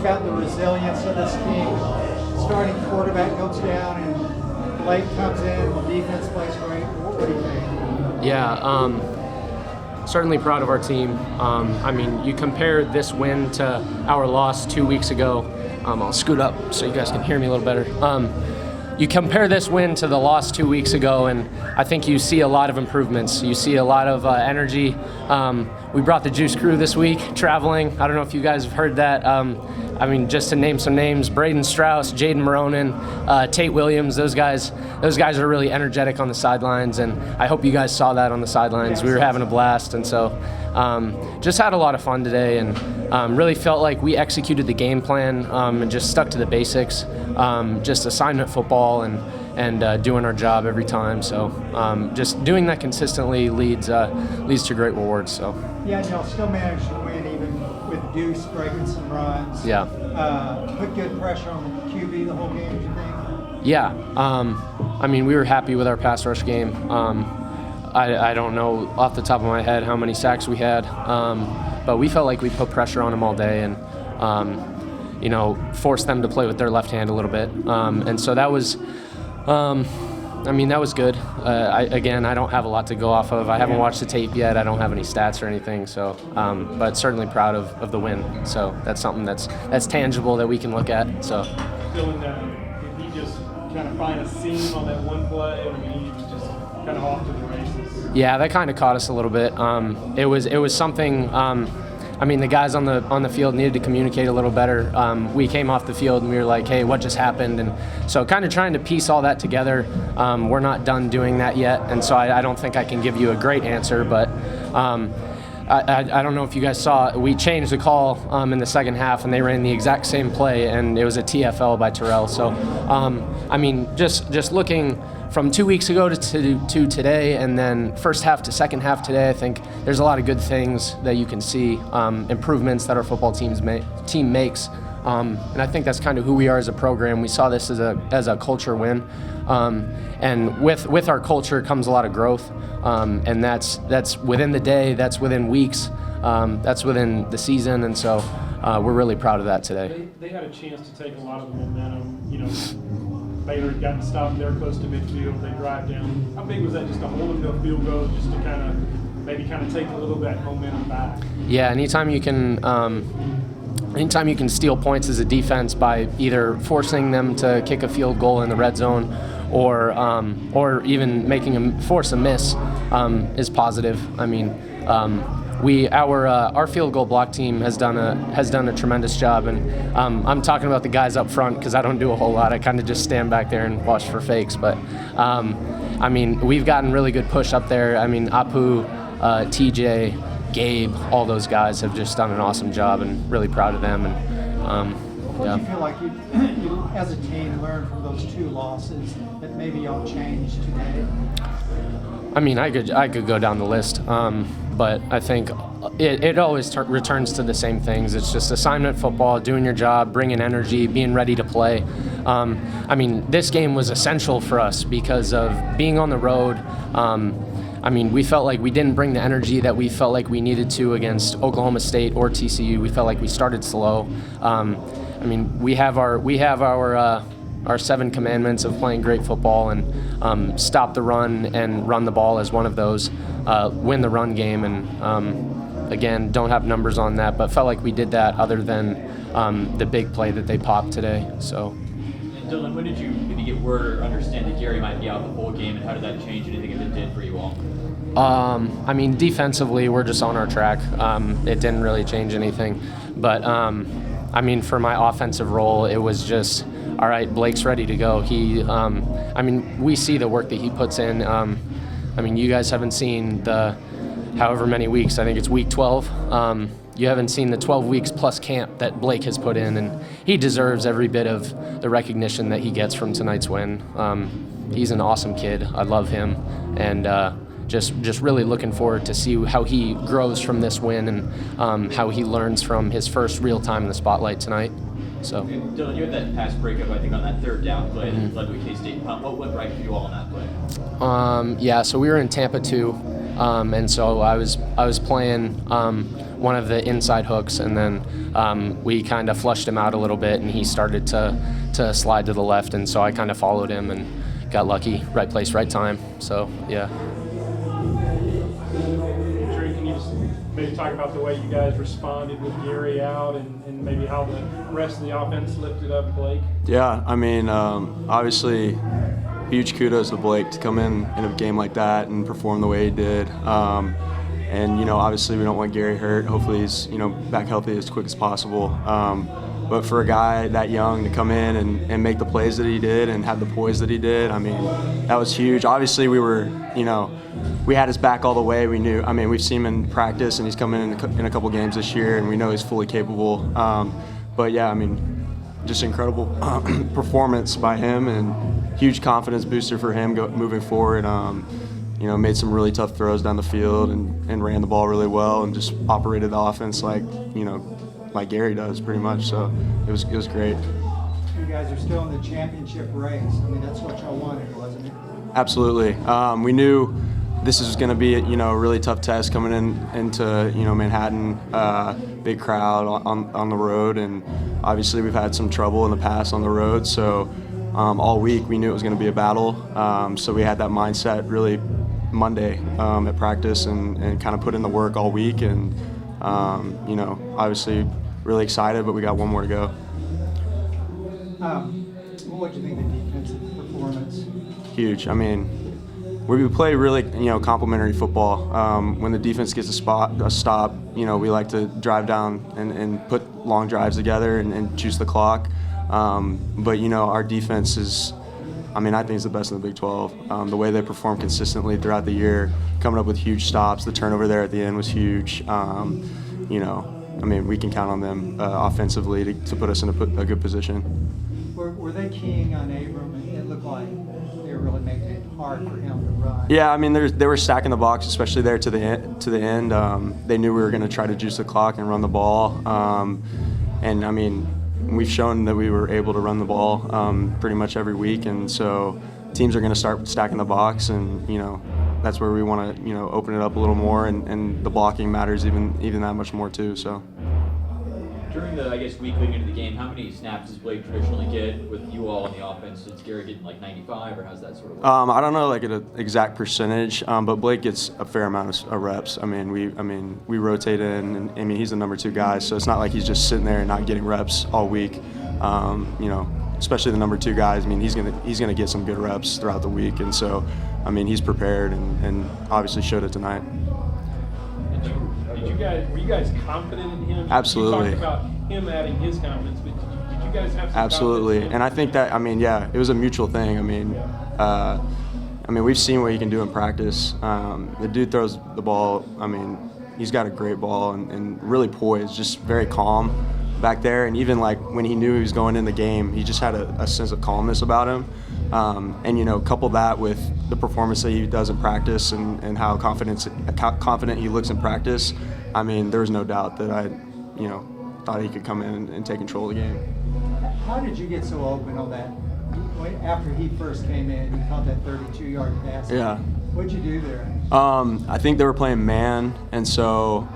About the resilience of this team. Starting quarterback goes down and Blake comes in, the defense plays great. What do you think? Yeah, certainly proud of our team. I mean, you compare this win to our loss 2 weeks ago. I'll scoot up so you guys can hear me a little better. You compare this win to the loss 2 weeks ago, and I think you see a lot of improvements. You see a lot of energy. We brought the Juice Crew this week, traveling. I don't know if you guys have heard that. I mean, just to name some names, Braden Strauss, Jaden Moronin, Tate Williams, those guys are really energetic on the sidelines, and I hope you guys saw that on the sidelines. We were having a blast, and so just had a lot of fun today, and really felt like we executed the game plan and just stuck to the basics, just assignment football and doing our job every time. So just doing that consistently leads to great rewards. So yeah, y'all still managed to win even with Deuce breaking some runs. Yeah. Put good pressure on the QB the whole game, do you think? Yeah. I mean, we were happy with our pass rush game. I don't know off the top of my head how many sacks we had, but we felt like we put pressure on them all day and, forced them to play with their left hand a little bit. And so that was, that was good. I don't have a lot to go off of. I haven't watched the tape yet. I don't have any stats or anything. So, but certainly proud of the win. So that's something that's tangible that we can look at. So. Dillon, did he just kind of find a seam on that one play? I mean, he was just kind of off to the races. Yeah, that kind of caught us a little bit. It was something. The guys on the field needed to communicate a little better. We came off the field and we were like, hey, what just happened? And so kind of trying to piece all that together. We're not done doing that yet, and so I don't think I can give you a great answer, but I don't know if you guys saw, we changed the call in the second half, and they ran the exact same play, and it was a TFL by Terrell. So, just looking from 2 weeks ago to today, and then first half to second half today, I think there's a lot of good things that you can see, improvements that our football team makes. And I think that's kind of who we are as a program. We saw this as a culture win, and with our culture comes a lot of growth, and that's within the day, that's within weeks, that's within the season, and so we're really proud of that today. They had a chance to take a lot of the momentum. Baylor got to stop there close to midfield. They drive down. How big was that? Just to hold them to a field goal, just to kind of take a little bit of momentum back. Yeah, anytime you can steal points as a defense by either forcing them to kick a field goal in the red zone or even making them force a miss is positive. I mean, our field goal block team has done a tremendous job, and I'm talking about the guys up front because I don't do a whole lot. I kind of just stand back there and watch for fakes. But we've gotten really good push up there. I mean, Apu, TJ, Gabe, all those guys have just done an awesome job, and really proud of them. And what do you feel like you as a team learned from those two losses that maybe y'all changed today? I mean, I could go down the list, but I think it always returns to the same things. It's just assignment football, doing your job, bringing energy, being ready to play. This game was essential for us because of being on the road. We felt like we didn't bring the energy that we felt like we needed to against Oklahoma State or TCU. We felt like we started slow. We have our 7 commandments of playing great football, and stop the run and run the ball as one of those, win the run game, and again, don't have numbers on that, but felt like we did that other than the big play that they popped today. So. Dillon, when did you maybe get word or understand that Gary might be out the whole game, and how did that change anything if it did for you all? Defensively, we're just on our track. It didn't really change anything, but for my offensive role, it was just, all right, Blake's ready to go. We see the work that he puts in. You guys haven't seen the however many weeks. I think it's week 12. You haven't seen the 12 weeks plus camp that Blake has put in, and he deserves every bit of the recognition that he gets from tonight's win. He's an awesome kid. I love him, and just really looking forward to see how he grows from this win, and how he learns from his first real time in the spotlight tonight. So, Dillon, you had that pass breakup, I think, on that third down play that led to a K-State punt. What went right for you all on that play? So we were in Tampa too, and so I was playing one of the inside hooks, and then we kind of flushed him out a little bit, and he started to slide to the left, and so I kind of followed him and got lucky, right place, right time. So yeah. Drew, can you just maybe talk about the way you guys responded with Gary out, and maybe how the rest of the offense lifted up Blake? Yeah, I mean, obviously, huge kudos to Blake to come in a game like that and perform the way he did. And, you know, obviously we don't want Gary hurt. Hopefully he's, you know, back healthy as quick as possible. But for a guy that young to come in and make the plays that he did and have the poise that he did, I mean, that was huge. Obviously we were, you know, we had his back all the way. We knew, I mean, we've seen him in practice, and he's come in a couple games this year, and we know he's fully capable. But yeah, I mean, just incredible performance by him, and huge confidence booster for him moving forward. You know, made some really tough throws down the field and ran the ball really well, and just operated the offense like, you know, like Gary does pretty much. So it was great. You guys are still in the championship race. I mean, that's what y'all wanted, wasn't it? Absolutely. We knew this is going to be, you know, a really tough test coming into, you know, Manhattan, big crowd on the road, and obviously we've had some trouble in the past on the road. So all week we knew it was going to be a battle. So we had that mindset really Monday at practice, and kind of put in the work all week, and you know, obviously really excited, but we got one more to go. What do you think of the defensive performance? Huge. I mean, we play really, you know, complimentary football. When the defense gets a stop, you know, we like to drive down and put long drives together and juice the clock. But, you know, our defense is, I mean, I think it's the best in the Big 12. The way they perform consistently throughout the year, coming up with huge stops. The turnover there at the end was huge. You know, I mean, we can count on them offensively to put us in a good position. Were they keying on Abram? It looked like they were really making it hard for him to run. Yeah, I mean, they were stacking the box, especially there to the end. They knew we were going to try to juice the clock and run the ball. And I mean, we've shown that we were able to run the ball pretty much every week, and so teams are going to start stacking the box, and you know, that's where we want to, you know, open it up a little more, and the blocking matters even that much more too. So. During the, I guess, week leading into the game, how many snaps does Blake traditionally get with you all on the offense? Is Gary getting like 95, or how's that sort of work? I don't know like an exact percentage, but Blake gets a fair amount of reps. I mean, we rotate in, and I mean, he's the number 2 guy, so it's not like he's just sitting there and not getting reps all week. You know, especially the number 2 guys. I mean, he's gonna get some good reps throughout the week, and so, I mean, he's prepared and obviously showed it tonight. Were you guys confident in him? Absolutely. You talked about him adding his confidence, but did you guys have some Absolutely, confidence? and I think that, I mean, yeah, it was a mutual thing. I mean, we've seen what he can do in practice. The dude throws the ball. I mean, he's got a great ball and really poised, just very calm back there. And even like when he knew he was going in the game, he just had a sense of calmness about him. And you know, couple that with the performance that he does in practice and how confident he looks in practice. I mean, there was no doubt that I, you know, thought he could come in and take control of the game. How did you get so open on that? After he first came in, he caught that 32-yard pass. Yeah. What'd you do there? I think they were playing man, and so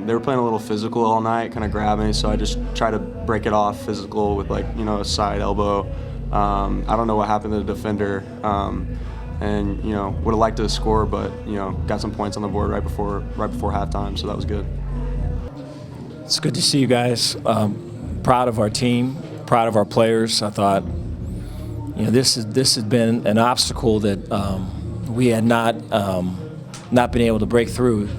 they were playing a little physical all night, kind of grabbing. So I just tried to break it off physical with, like, you know, a side elbow. I don't know what happened to the defender, and you know, would have liked to score, but you know, got some points on the board right before halftime, so that was good. It's good to see you guys. Proud of our team, proud of our players. I thought, you know, this has been an obstacle that we had not been able to break through.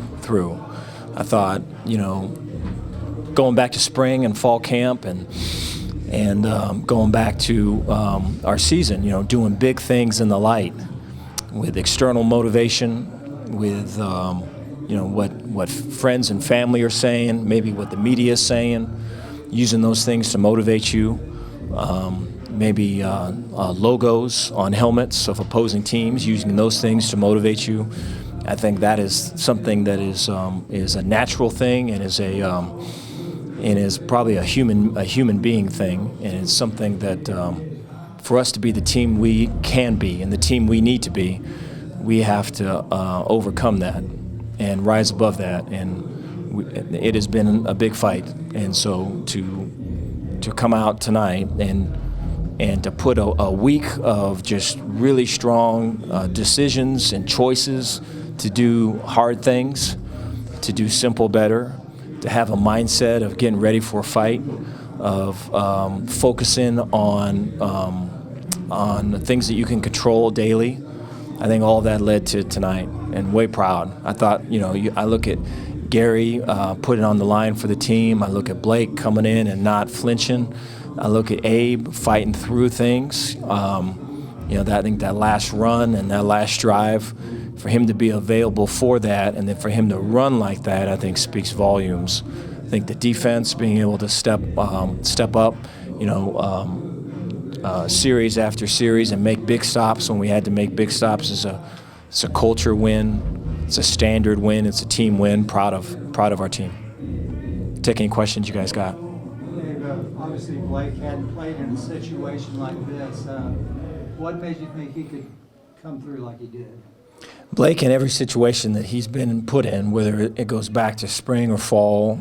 I thought, you know, going back to spring and fall camp and going back to our season, you know, doing big things in the light with external motivation, with you know, what friends and family are saying, maybe what the media is saying, using those things to motivate you. Maybe logos on helmets of opposing teams, using those things to motivate you. I think that is something that is a natural thing and is probably a human being thing, and it's something that for us to be the team we can be and the team we need to be, we have to overcome that and rise above that and it has been a big fight, and so to come out tonight and to put a week of just really strong decisions and choices to do hard things, to do simple better, to have a mindset of getting ready for a fight, of focusing on the things that you can control daily. I think all that led to tonight, and way proud. I thought, I look at Gary putting on the line for the team. I look at Blake coming in and not flinching. I look at Abe fighting through things. I think that last run and that last drive, for him to be available for that, and then for him to run like that, I think speaks volumes. I think the defense being able to step up, series after series and make big stops when we had to make big stops is it's a culture win, it's a standard win, it's a team win. Proud of our team. Take any questions you guys got. Dave, obviously Blake hadn't played in a situation like this. What made you think he could come through like he did? Blake, in every situation that he's been put in, whether it goes back to spring or fall,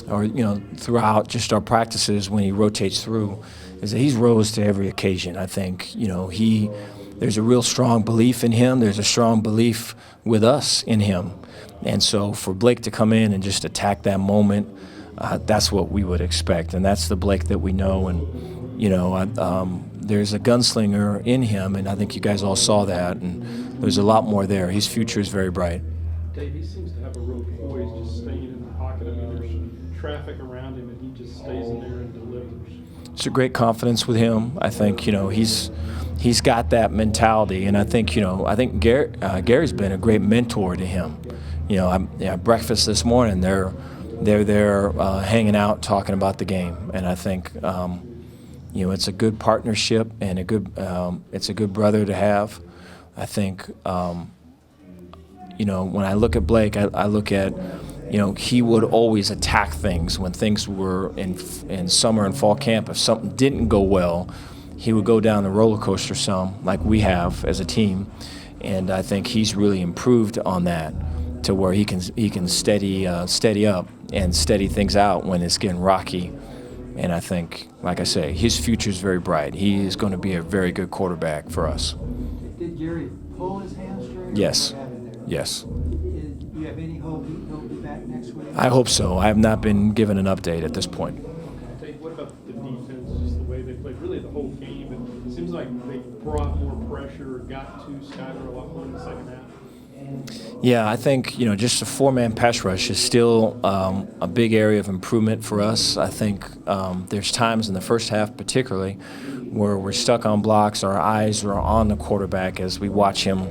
or throughout just our practices when he rotates through, is that he's rose to every occasion. I think there's a real strong belief in him. There's a strong belief with us in him, and so for Blake to come in and just attack that moment, that's what we would expect, and that's the Blake that we know. And there's a gunslinger in him, and I think you guys all saw that, and there's a lot more there. His future is very bright. Dave, he seems to have a real poise just staying in the pocket. I mean, there's traffic around him, and he just stays in there and delivers. It's a great confidence with him. I think he's got that mentality, and I think Gary's been a great mentor to him. Breakfast this morning, they're there hanging out, talking about the game, and I think it's a good partnership and it's a good brother to have. I think when I look at Blake, I look at he would always attack things when things were in summer and fall camp. If something didn't go well, he would go down the roller coaster some, like we have as a team, and I think he's really improved on that to where he can steady up and steady things out when it's getting rocky. And I think, like I say, his future is very bright. He is going to be a very good quarterback for us. Did Gary pull his hamstring? Yes. Or what happened there? Yes. Do you have any hope he'll be back next week? I hope so. I have not been given an update at this point. Dave, what about the defense, just the way they played, really the whole game? It seems like they brought more pressure, got to Skyler a lot more in the second half. Yeah, I think just a four-man pass rush is still a big area of improvement for us. I think there's times in the first half particularly where we're stuck on blocks, our eyes are on the quarterback as we watch him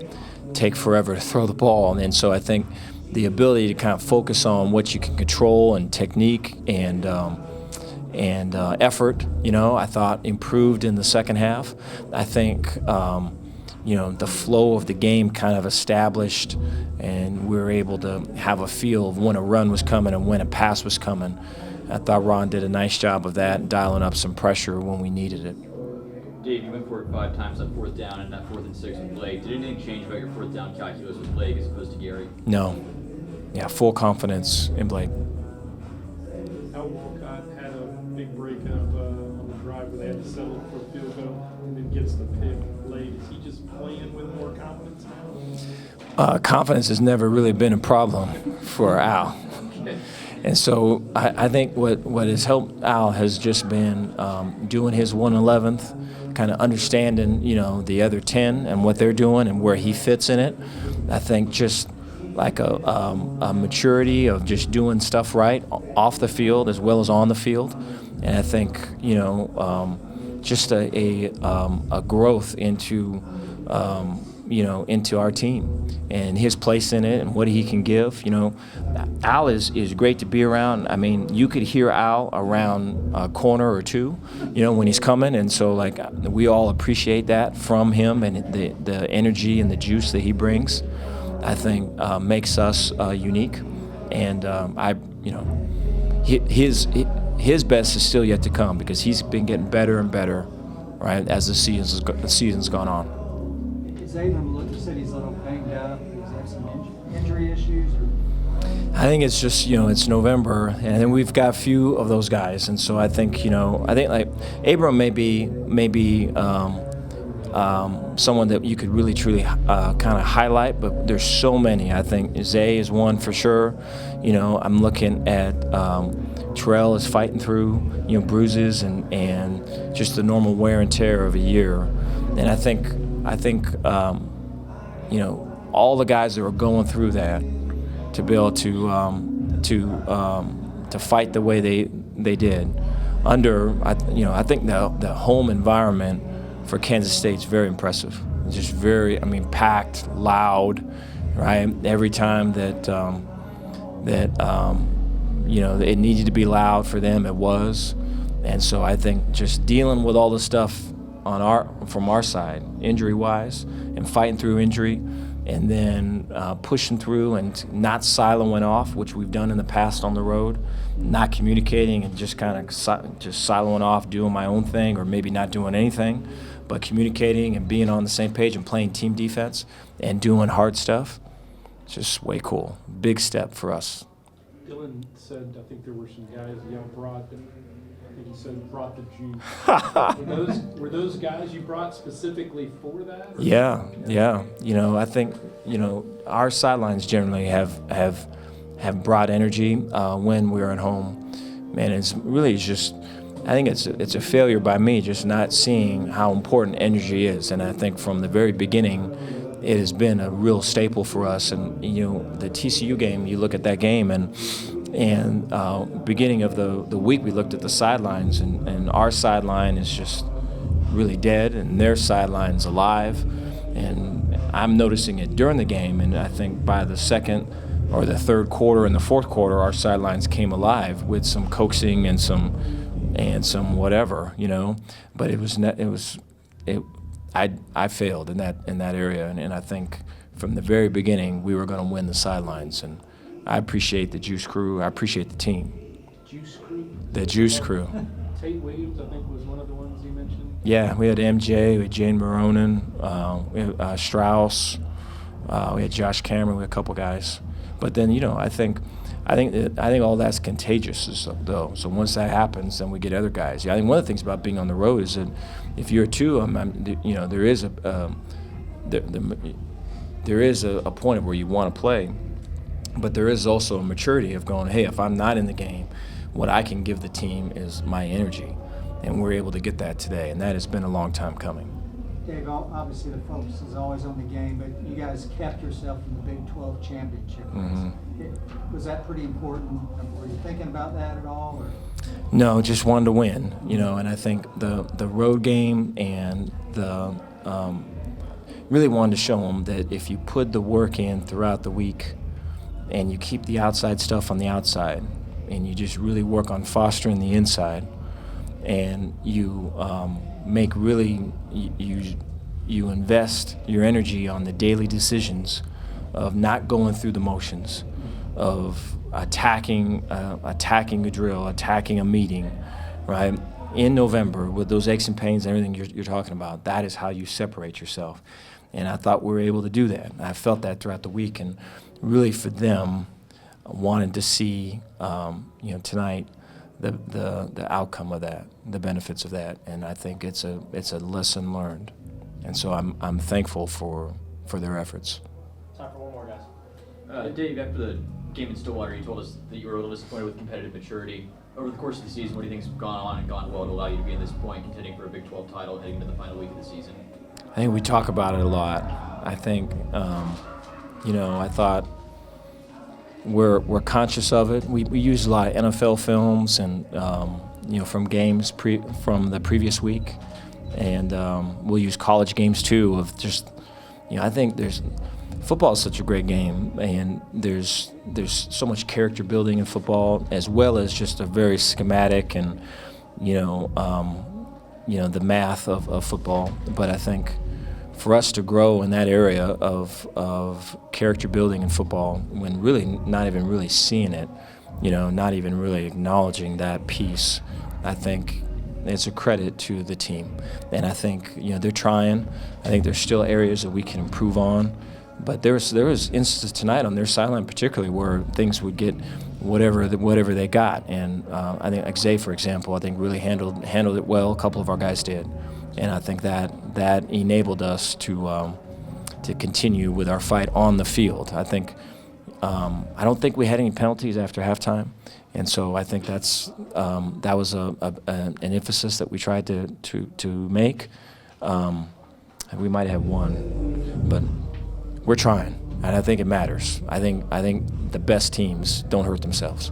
take forever to throw the ball. And so I think the ability to kind of focus on what you can control and technique and effort, I thought improved in the second half. I think the flow of the game kind of established, and we were able to have a feel of when a run was coming and when a pass was coming. I thought Ron did a nice job of that, dialing up some pressure when we needed it. Dave, you went for it 5 times on 4th down and that 4th and 6 with Blake. Did anything change about your 4th down calculus with Blake as opposed to Gary? No. Yeah, full confidence in Blake. Al Walcott had a big break on the drive where they had to settle for a field goal and then gets the pick late. Is he just playing with more confidence now? Confidence has never really been a problem for Al. Okay. And so I think what has helped Al has just been doing his 1/11th, kind of understanding, the other 10 and what they're doing and where he fits in it. I think just like a maturity of just doing stuff right off the field as well as on the field. And I think, just a growth into, into our team and his place in it and what he can give. Al is great to be around. I mean, you could hear Al around a corner or two, when he's coming. And so, we all appreciate that from him and the energy and the juice that he brings, I think, makes us unique. And his best is still yet to come because he's been getting better and better, right, as the season's gone on. Is Abram said he's a little banged up? Does he have some injury issues? Or? I think it's just, it's November, and then we've got a few of those guys, and so I think, like Abram may be someone that you could really truly kind of highlight, but there's so many. I think Zay is one for sure. I'm looking at Terrell is fighting through bruises and just the normal wear and tear of a year, and I think all the guys that were going through that, to be able to fight the way they did under, I think the home environment for Kansas State is very impressive. It's just very, packed, loud, right? Every time that it needed to be loud for them, it was. And so I think just dealing with all the stuff from our side, injury-wise, and fighting through injury, and then pushing through and not siloing off, which we've done in the past on the road, not communicating and just kind of just siloing off, doing my own thing, or maybe not doing anything, but communicating and being on the same page and playing team defense and doing hard stuff. It's just way cool. Big step for us. Dillon said, I think there were some guys y'all brought that, I think he said brought the juice. were those guys you brought specifically for that? Or? Yeah. I think, our sidelines generally have brought energy when we're at home. Man, it's just, I think it's a failure by me just not seeing how important energy is. And I think from the very beginning, it has been a real staple for us. And, the TCU game, you look at that game, and beginning of the week, we looked at the sidelines, and our sideline is just really dead, and their sideline's alive. And I'm noticing it during the game, and I think by the second or the third quarter and the fourth quarter, our sidelines came alive with some coaxing and some whatever, But I failed in that area, and I think from the very beginning we were going to win the sidelines. And I appreciate the Juice Crew. I appreciate the team. Juice Crew? The Juice Crew. Tate Williams, I think, was one of the ones you mentioned. Yeah, we had MJ, we had Jane Maronin, we had Strauss, we had Josh Cameron, we had a couple guys. But then, I think all that's contagious, though. So once that happens, then we get other guys. Yeah, I think one of the things about being on the road is that if you're two, there is a point where you want to play, but there is also a maturity of going, hey, if I'm not in the game, what I can give the team is my energy, and we're able to get that today, and that has been a long time coming. Dave, obviously the focus is always on the game, but you guys kept yourself in the Big 12 championship race. Mm-hmm. Was that pretty important? Were you thinking about that at all? Or? No, just wanted to win, and I think the road game and the really wanted to show them that if you put the work in throughout the week and you keep the outside stuff on the outside and you just really work on fostering the inside, and you make really you invest your energy on the daily decisions of not going through the motions, of attacking a drill, attacking a meeting, right? In November, with those aches and pains and everything you're talking about, that is how you separate yourself. And I thought we were able to do that. I felt that throughout the week, and really for them, I wanted to see, tonight, the outcome of that, the benefits of that, and I think it's a lesson learned, and so I'm thankful for their efforts. Time for one more, guys. Dave, after the game in Stillwater, you told us that you were a little disappointed with competitive maturity. Over the course of the season, what do you think's gone on and gone well to allow you to be in this point, contending for a Big 12 title heading into the final week of the season? I think we talk about it a lot. I think, I thought we're conscious of it. We use a lot of NFL films and from games from the previous week, and we'll use college games too. Of just, I think football is such a great game, and there's so much character building in football, as well as just a very schematic and the math of football. But I think for us to grow in that area of character building in football, when really not even really seeing it, not even really acknowledging that piece, I think it's a credit to the team. And I think they're trying. I think there's still areas that we can improve on, But there was instances tonight on their sideline particularly where things would get whatever they got, and I think like Zay, for example, I think really handled it well. A couple of our guys did, and I think that enabled us to continue with our fight on the field. I think I don't think we had any penalties after halftime, and so I think that was an emphasis that we tried to make. We might have one, but we're trying, and I think it matters. I think the best teams don't hurt themselves.